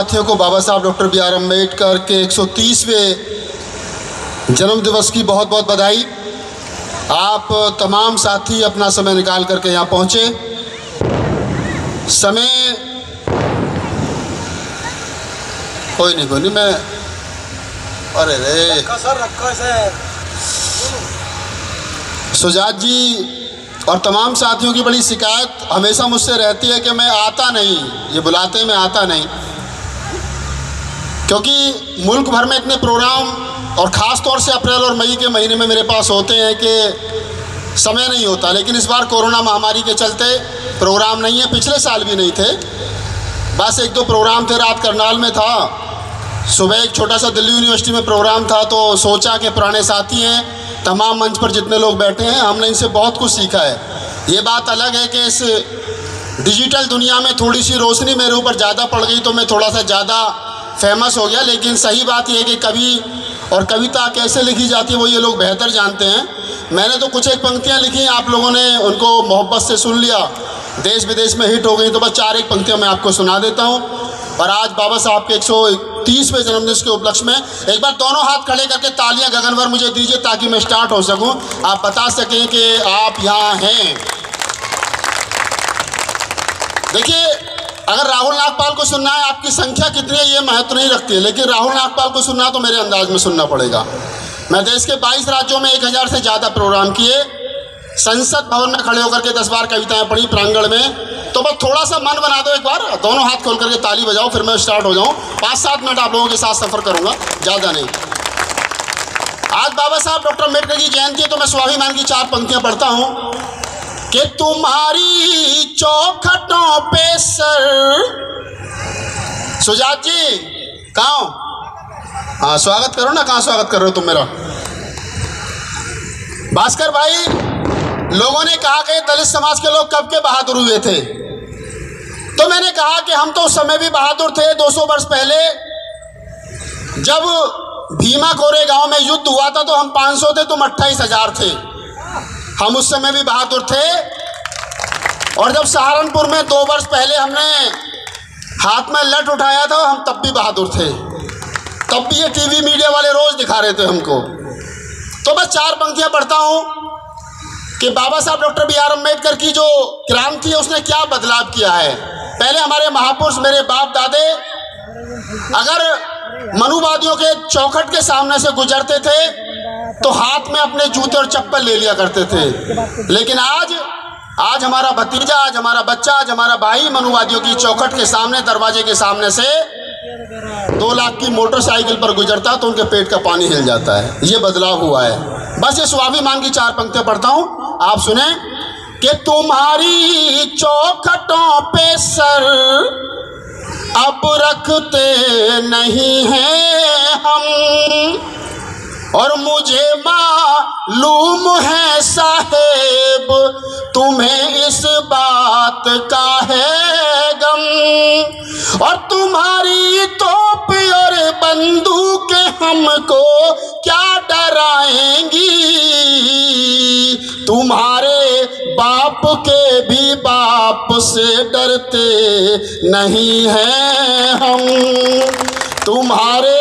साथियों को बाबा साहब डॉक्टर B.R. अम्बेडकर के 130वें जन्म दिवस की बहुत बहुत बधाई। आप तमाम साथी अपना समय निकाल करके यहाँ पहुँचे। समय कोई नहीं मैं अरे रे सुजात जी और तमाम साथियों की बड़ी शिकायत हमेशा मुझसे रहती है कि मैं आता नहीं, ये बुलाते मैं आता नहीं, क्योंकि मुल्क भर में इतने प्रोग्राम और ख़ास तौर से अप्रैल और मई के महीने में मेरे पास होते हैं कि समय नहीं होता। लेकिन इस बार कोरोना महामारी के चलते प्रोग्राम नहीं है, पिछले साल भी नहीं थे। बस एक दो प्रोग्राम थे, रात करनाल में था, सुबह एक छोटा सा दिल्ली यूनिवर्सिटी में प्रोग्राम था। तो सोचा कि पुराने साथी हैं, तमाम मंच पर जितने लोग बैठे हैं, हमने इनसे बहुत कुछ सीखा है। ये बात अलग है कि इस डिजिटल दुनिया में थोड़ी सी रोशनी मेरे ऊपर ज़्यादा पड़ गई तो मैं थोड़ा सा ज़्यादा फेमस हो गया। लेकिन सही बात यह है कि कवि और कविता कैसे लिखी जाती है वो ये लोग बेहतर जानते हैं। मैंने तो कुछ एक पंक्तियाँ लिखी, आप लोगों ने उनको मोहब्बत से सुन लिया, देश विदेश में हिट हो गई, तो बस चार एक पंक्तियाँ मैं आपको सुना देता हूँ। और आज बाबा साहब के 130वें जन्मदिन के उपलक्ष्य में एक बार दोनों हाथ खड़े करके तालियां गगनभर मुझे दीजिए ताकि मैं स्टार्ट हो सकूं, आप बता सकें कि आप यहाँ हैं। देखिए, अगर राहुल नागपाल को सुनना है, आपकी संख्या कितनी है ये महत्व नहीं रखती है, लेकिन राहुल नागपाल को सुनना तो मेरे अंदाज में सुनना पड़ेगा। मैं देश के 22 राज्यों में 1000 से ज़्यादा प्रोग्राम किए, संसद भवन में खड़े होकर के 10 बार कविताएं पढ़ी प्रांगण में। तो बस थोड़ा सा मन बना दो, एक बार दोनों हाथ खोल करके ताली बजाओ, फिर मैं स्टार्ट हो जाऊं। 5-7 मिनट आप लोगों के साथ सफर करूंगा, ज़्यादा नहीं। आज बाबा साहब डॉक्टर अम्बेडकर की जयंती है, तो मैं स्वाभिमान की 4 पंक्तियां पढ़ता हूं कि तुम्हारी चौखटों पे सर। सुजात जी कहाँ हो? हाँ स्वागत करो ना, कहाँ स्वागत कर रहे हो तुम मेरा? भास्कर भाई, लोगों ने कहा कि दलित समाज के लोग कब के बहादुर हुए थे, तो मैंने कहा कि हम तो उस समय भी बहादुर थे। 200 वर्ष पहले जब भीमा कोरे गांव में युद्ध हुआ था तो हम 500 थे, तुम 28,000 थे, हम उस समय भी बहादुर थे। और जब सहारनपुर में 2 वर्ष पहले हमने हाथ में लठ उठाया था, हम तब भी बहादुर थे, तब भी ये टीवी मीडिया वाले रोज दिखा रहे थे हमको। तो बस 4 पंक्तियां पढ़ता हूं कि बाबा साहब डॉक्टर B.R. अम्बेडकर की जो क्रांति है उसने क्या बदलाव किया है। पहले हमारे महापुरुष, मेरे बाप दादे अगर मनुवादियों के चौखट के सामने से गुजरते थे तो हाथ में अपने जूते और चप्पल ले लिया करते थे। लेकिन आज हमारा भतीजा, आज हमारा बच्चा, आज हमारा भाई मनुवादियों की चौखट के सामने, दरवाजे के सामने से 2 लाख की मोटरसाइकिल पर गुजरता तो उनके पेट का पानी हिल जाता है। ये बदलाव हुआ है। बस ये स्वाभिमान की 4 पंक्तियां पढ़ता हूं, आप सुने कि तुम्हारी चौखटों पे सर अब रखते नहीं हैं हम, और मुझे मालूम है साहेब तुम्हें इस बात का है गम, और तुम्हारी तोप और बंदूक हमको क्या डराएंगी, तुम्हारे बाप के भी बाप से डरते नहीं हैं हम, तुम्हारे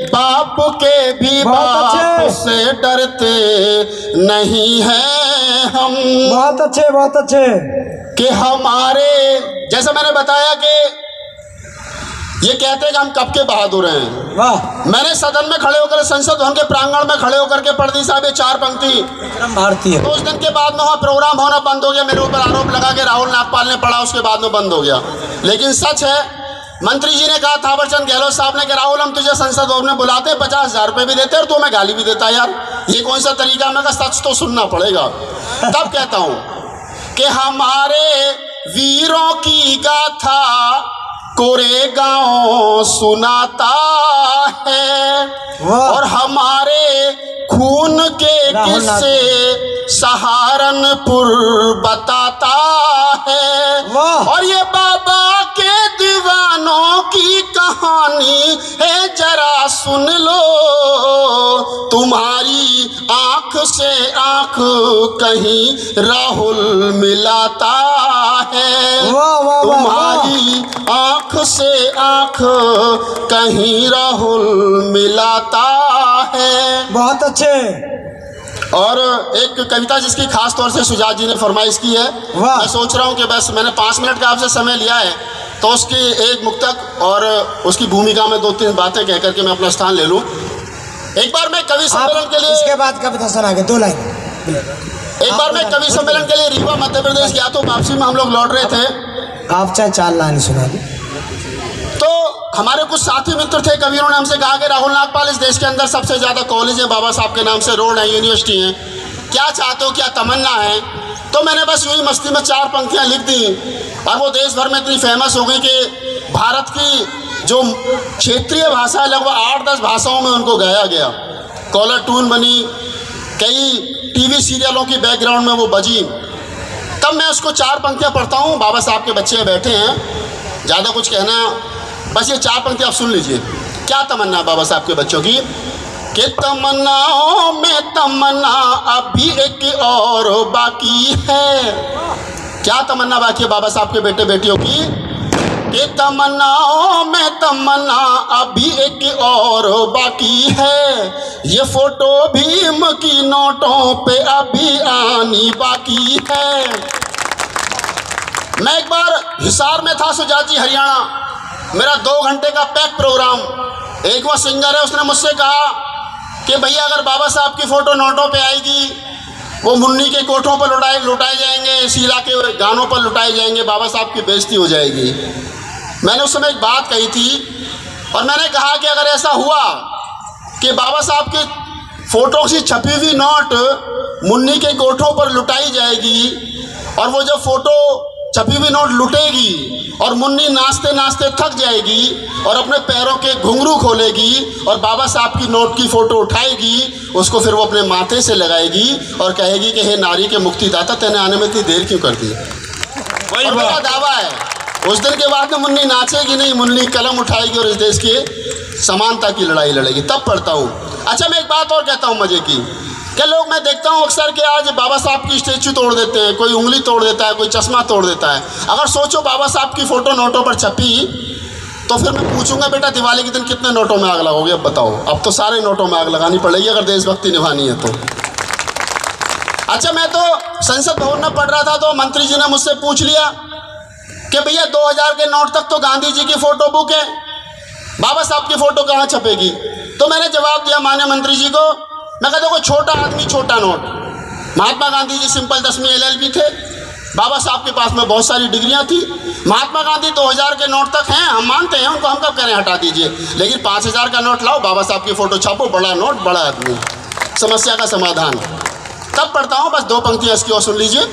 बाप के भी बाप से डरते नहीं हैं हम। बहुत अच्छे कि हमारे, जैसा मैंने बताया कि ये कहते हैं कि हम कब के बहादुर हैं। वाह। मैंने सदन में खड़े होकर, संसद भवन के प्रांगण में खड़े होकर के पढ़ दी साहब ये 4 पंक्ति। भारतीय। तो उस दिन के बाद में वहाँ प्रोग्राम होना बंद हो गया, मेरे ऊपर आरोप लगा के राहुल नागपाल ने पढ़ा, उसके बाद में बंद हो गया। लेकिन सच है, मंत्री जी ने कहा, थावरचंद गहलोत साहब ने, कि राहुल हम तुझे संसद भवन में बुलाते, 50,000 रुपये भी देते और तू हमें गाली भी देता। यार ये कौन सा तरीका? मैं कहा सच तो सुनना पड़ेगा। तब कहता हूँ कि हमारे वीरों की गाथा कोरेगांव सुनाता है, और हमारे खून के किस्से सहारनपुर बताता है, और ये बाबा के दीवानों की कहानी कहानी है जरा सुन लो, तुम्हारी आंख से आंख कहीं राहुल मिलाता है। वाह वाह वाह। तुम्हारी आंख से आंख कहीं राहुल मिलाता है। बहुत अच्छे। और एक कविता जिसकी खास तौर से सुजात जी ने फरमाइश की है, वाह। मैं सोच रहा हूँ कि बस मैंने 5 मिनट का आपसे समय लिया है तो उसकी एक मुक्तक और उसकी भूमिका में 2-3 बातें कह करके मैं अपना स्थान ले लूँ। एक बार मैं कवि सम्मेलन के लिए, इसके बाद कविता सुना के 2 लाइन। एक बार मैं कवि सम्मेलन के लिए रीवा मध्य प्रदेश गया तो वापसी में हम लोग लौट रहे थे। आप चाहे 4 लाइन सुना दें। तो हमारे कुछ साथी मित्र थे कवियों ने हमसे कहा कि राहुल नागपाल, इस देश के अंदर सबसे ज़्यादा कॉलेज है, बाबा साहब के नाम से रोड है, यूनिवर्सिटी हैं, क्या चाहते हो, क्या तमन्ना है। तो मैंने बस यूँ ही मस्ती में 4 पंक्तियाँ लिख दी और वो देश भर में इतनी फेमस हो गई कि भारत की जो क्षेत्रीय भाषा है लगभग 8-10 भाषाओं में उनको गाया गया, कॉलर ट्यून बनी, कई टीवी सीरियलों की बैकग्राउंड में वो बजी। तब मैं उसको 4 पंक्तियाँ पढ़ता हूँ। बाबा साहब के बच्चे बैठे हैं, ज़्यादा कुछ कहना, बस ये 4 पंक्तियाँ आप सुन लीजिए। क्या तमन्ना बाबा साहब के बच्चों की कि तमन्नाओं में तमन्ना अभी एक और बाकी है। क्या तमन्ना बाकी है बाबा साहब के बेटे बेटियों की कि तमन्नाओं में तमन्ना अभी एक और बाकी है, ये फोटो भीम की नोटों पे अभी आनी बाकी है। मैं एक बार हिसार में था, सुजात जी, हरियाणा, मेरा 2 घंटे का पैक प्रोग्राम। एक वो सिंगर है, उसने मुझसे कहा कि भैया अगर बाबा साहब की फ़ोटो नोटों पे आएगी, वो मुन्नी के कोठों पर लुटाए जाएंगे, शीला के गानों पर लुटाए जाएंगे, बाबा साहब की बेइज्जती हो जाएगी। मैंने उस समय एक बात कही थी और मैंने कहा कि अगर ऐसा हुआ कि बाबा साहब की फ़ोटो से छपी हुई नोट मुन्नी के कोठों पर लुटाई जाएगी और वो जब फ़ोटो छपी हुई नोट लुटेगी और मुन्नी नाचते नाचते थक जाएगी और अपने पैरों के घुंघरू खोलेगी और बाबा साहब की नोट की फ़ोटो उठाएगी, उसको फिर वो अपने माथे से लगाएगी और कहेगी कि हे नारी के मुक्तिदाता, तेने आने में इतनी देर क्यों कर दी। वही मेरा दावा है। उस दिन के बाद में मुन्नी नाचेगी नहीं, मुन्नी कलम उठाएगी और इस देश की समानता की लड़ाई लड़ेगी। तब पढ़ता हूँ। अच्छा, मैं एक बात और कहता हूँ मज़े की, क्या लोग मैं देखता हूँ अक्सर कि आज बाबा साहब की स्टैचू तोड़ देते हैं, कोई उंगली तोड़ देता है, कोई चश्मा तोड़ देता है। अगर सोचो बाबा साहब की फ़ोटो नोटों पर छपी तो फिर मैं पूछूंगा, बेटा दिवाली के दिन कितने नोटों में आग लगाओगे? अब बताओ। अब तो सारे नोटों में आग लगानी पड़ेगी अगर देशभक्ति निभानी है तो। अच्छा, मैं तो संसद भवन में पढ़ रहा था तो मंत्री जी ने मुझसे पूछ लिया कि भैया 2000 के नोट तक तो गांधी जी की फ़ोटो बुक है, बाबा साहब की फ़ोटो कहाँ छपेगी? तो मैंने जवाब दिया माननीय मंत्री जी को, मैं कहता देखो, छोटा आदमी छोटा नोट। महात्मा गांधी जी सिंपल 10वीं LLB थे, बाबा साहब के पास में बहुत सारी डिग्रियां थी। महात्मा गांधी 2000 के नोट तक हैं, हम मानते हैं उनको, हम कब करें हटा दीजिए, लेकिन 5000 का नोट लाओ, बाबा साहब की फ़ोटो छापो, बड़ा नोट बड़ा आदमी, समस्या का समाधान। तब पढ़ता हूँ, बस 2 पंक्तियाँ इसकी और सुन लीजिए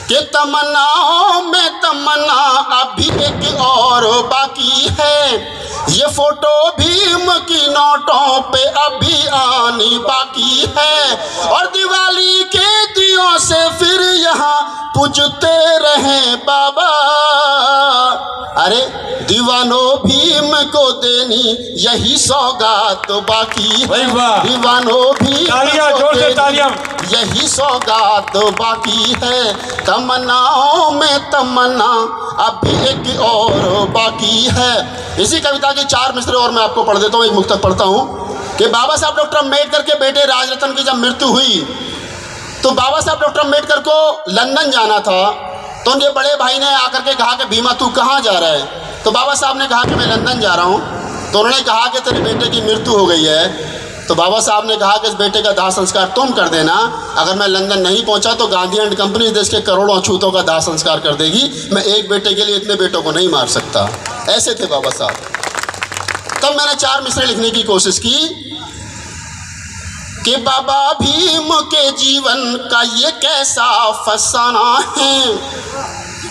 कि तमन्नाओं में तमन्ना अभी एक और बाकी है, ये फोटो भीम की नोटों पे अभी आनी बाकी है, और दिवाली के दियों से फिर यहाँ पूजते रहें बाबा। अरे दीवानो भीम को देनी यही सौगात बाकी है, दीवानो भीम को देनी यही सौगात बाकी है, तमन्नाओं में तमन्ना अभी एक और बाकी है। इसी कविता की 4 मिसरे और मैं आपको पढ़ देता हूँ, एक मुक्तक पढ़ता हूँ कि बाबा साहब डॉक्टर अम्बेडकर के बेटे राजरतन की जब मृत्यु हुई तो बाबा साहब डॉक्टर अम्बेडकर को लंदन जाना था, तो उनके बड़े भाई ने आकर के कहा कि भीमा तू कहाँ जा रहा है? तो बाबा साहब ने कहा कि मैं लंदन जा रहा हूँ। तो उन्होंने कहा कि तेरे बेटे की मृत्यु हो गई है। तो बाबा साहब ने कहा कि इस बेटे का दाह संस्कार तुम कर देना, अगर मैं लंदन नहीं पहुंचा तो गांधी एंड कंपनी देश के करोड़ों अछूतों का दाह संस्कार कर देगी, मैं एक बेटे के लिए इतने बेटों को नहीं मार सकता। ऐसे थे बाबा साहब। तब मैंने 4 मिसरे लिखने की कोशिश की कि बाबा भीम के जीवन का ये कैसा फसाना है,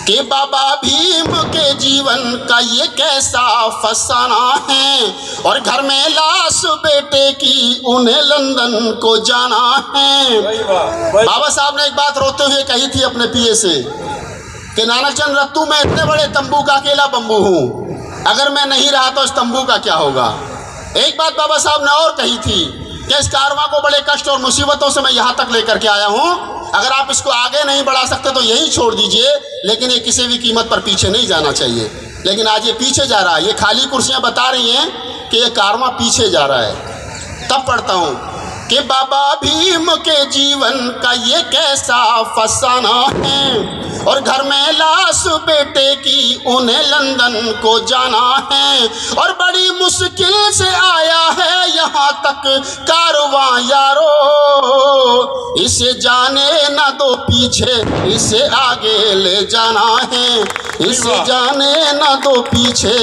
कि बाबा भीम के जीवन का ये कैसा फसाना है, और घर में लाश बेटे की उन्हें लंदन को जाना है। बाबा साहब ने एक बात रोते हुए कही थी अपने पिए से कि नानक चंद रत्तू, मैं इतने बड़े तंबू का अकेला बम्बू हूँ, अगर मैं नहीं रहा तो इस तंबू का क्या होगा। एक बात बाबा साहब ने और कही थी कि इस कारवां को बड़े कष्ट और मुसीबतों से मैं यहाँ तक लेकर के आया हूँ, अगर आप इसको आगे नहीं बढ़ा सकते तो यहीं छोड़ दीजिए, लेकिन ये किसी भी कीमत पर पीछे नहीं जाना चाहिए। लेकिन आज ये पीछे जा रहा है। ये खाली कुर्सियाँ बता रही हैं कि ये कारवां पीछे जा रहा है। तब पढ़ता हूँ कि बाबा भीम के जीवन का ये कैसा फसाना है, और घर में लाश बेटे की उन्हें लंदन को जाना है, और बड़ी मुश्किल से आया है यहाँ तक कारवां यारो, इसे जाने ना दो पीछे, इसे आगे ले जाना है, इसे जाने ना दो पीछे,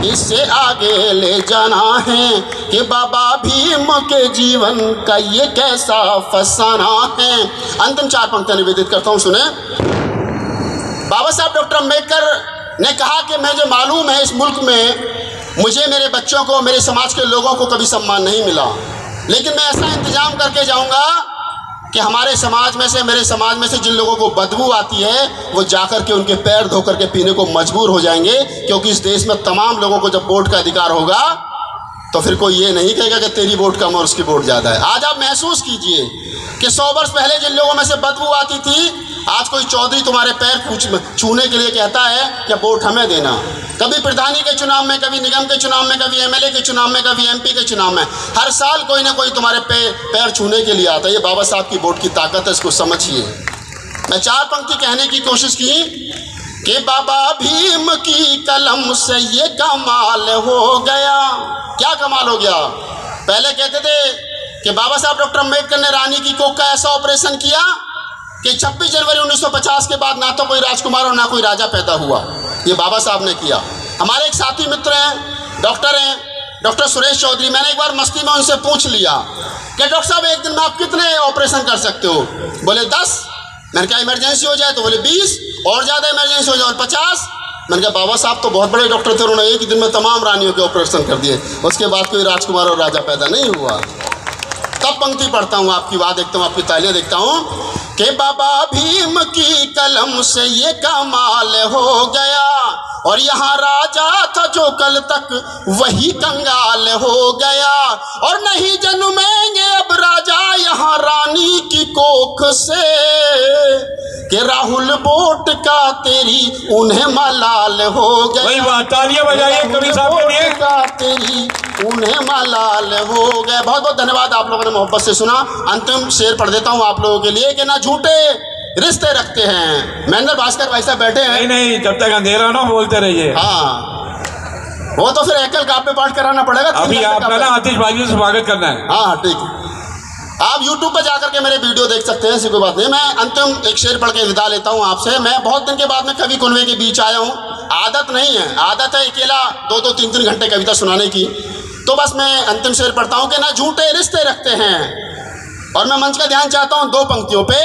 इसे आगे ले जाना है, कि बाबा भीम के जीवन का ये कैसा फसाना है। अंतिम 4 पंक्तियां निवेदित करता हूं, सुने। बाबा साहब डॉक्टर अम्बेडकर ने कहा कि मुझे मालूम है इस मुल्क में मुझे, मेरे बच्चों को, मेरे समाज के लोगों को कभी सम्मान नहीं मिला, लेकिन मैं ऐसा इंतजाम करके जाऊंगा कि हमारे समाज में से, मेरे समाज में से जिन लोगों को बदबू आती है वो जाकर के उनके पैर धो करके पीने को मजबूर हो जाएंगे, क्योंकि इस देश में तमाम लोगों को जब वोट का अधिकार होगा तो फिर कोई ये नहीं कहेगा कि तेरी वोट कम और उसकी वोट ज़्यादा है। आज आप महसूस कीजिए कि 100 वर्ष पहले जिन लोगों में से बदबू आती थी, आज कोई चौधरी तुम्हारे पैर छूने के लिए कहता है कि वोट हमें देना। कभी प्रधानी के चुनाव में, कभी निगम के चुनाव में, कभी एमएलए के चुनाव में, कभी एमपी के चुनाव में, हर साल कोई ना कोई तुम्हारे पैर छूने के लिए आता है। ये बाबा साहब की वोट की ताकत है, इसको समझिए। मैं 4 पंक्ति कहने की कोशिश की कि बाबा भीम की कलम से ये कमाल हो गया। क्या कमाल हो गया? पहले कहते थे कि बाबा साहब डॉक्टर अम्बेडकर ने रानी की कोख का ऐसा ऑपरेशन किया कि 26 जनवरी 1950 के बाद ना तो कोई राजकुमार और ना कोई राजा पैदा हुआ। ये बाबा साहब ने किया। हमारे एक साथी मित्र हैं, डॉक्टर हैं, डॉक्टर सुरेश चौधरी। मैंने एक बार मस्ती में उनसे पूछ लिया कि डॉक्टर साहब एक दिन में आप कितने ऑपरेशन कर सकते हो? बोले 10। मैंने कहा इमरजेंसी हो जाए तो? बोले 20, और ज़्यादा इमरजेंसी हो जाए और 50। मैंने कहा बाबा साहब तो बहुत बड़े डॉक्टर थे, उन्होंने एक ही दिन में तमाम रानियों के ऑपरेशन कर दिए, उसके बाद कोई राजकुमार और राजा पैदा नहीं हुआ। तब पंक्ति पढ़ता हूँ, आपकी बात देखता हूँ, आपकी तालियां देखता हूँ कि बाबा भीम की कलम से ये कमाल हो गया, और यहाँ राजा था जो कल तक वही कंगाल हो गया, और नहीं जन्मेंगे अब राजा यहाँ रानी की कोख से, कि राहुल बोट का तेरी उन्हें मलाल हो गया। वही बात, तालियां बजाइए कवि साहब के लिए। का तेरी उन्हें मलाल हो गया। बहुत बहुत धन्यवाद, आप लोगों ने मोहब्बत से सुना। अंतिम शेर पढ़ देता हूँ आप लोगों के लिए कि ना झूठे रिश्ते रखते हैं। महेंद्र भास्कर भाई साहब बैठे हैं। नहीं, जब तक अंधेरा ना बोलते रहिए। हाँ, वो तो फिर एकल काव्य पाठ कराना पड़ेगा। अभी आपका ना आतिशबाजी से स्वागत करना है। हाँ ठीक है, आप YouTube पर जाकर के मेरे वीडियो देख सकते हैं, ऐसी कोई बात नहीं। मैं अंतिम एक शेर पढ़ के विदा लेता हूँ आपसे। मैं बहुत दिन के बाद में कवि कुनवे के बीच आया हूँ। आदत नहीं है, आदत है अकेला 2-2, 3-3 घंटे कविता सुनाने की। तो बस मैं अंतिम शेर पढ़ता हूँ कि ना झूठे रिश्ते रखते हैं, और मैं मंच का ध्यान चाहता हूँ 2 पंक्तियों पे,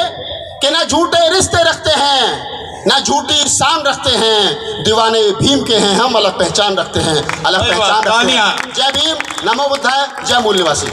कि ना झूठे रिश्ते रखते हैं, ना झूठी शान रखते हैं, दीवाने भीम के हैं हम, अलग पहचान रखते हैं, अलग पहचान रखते हैं। जय भीम, नमो बुद्धाय, जय मूल निवासी।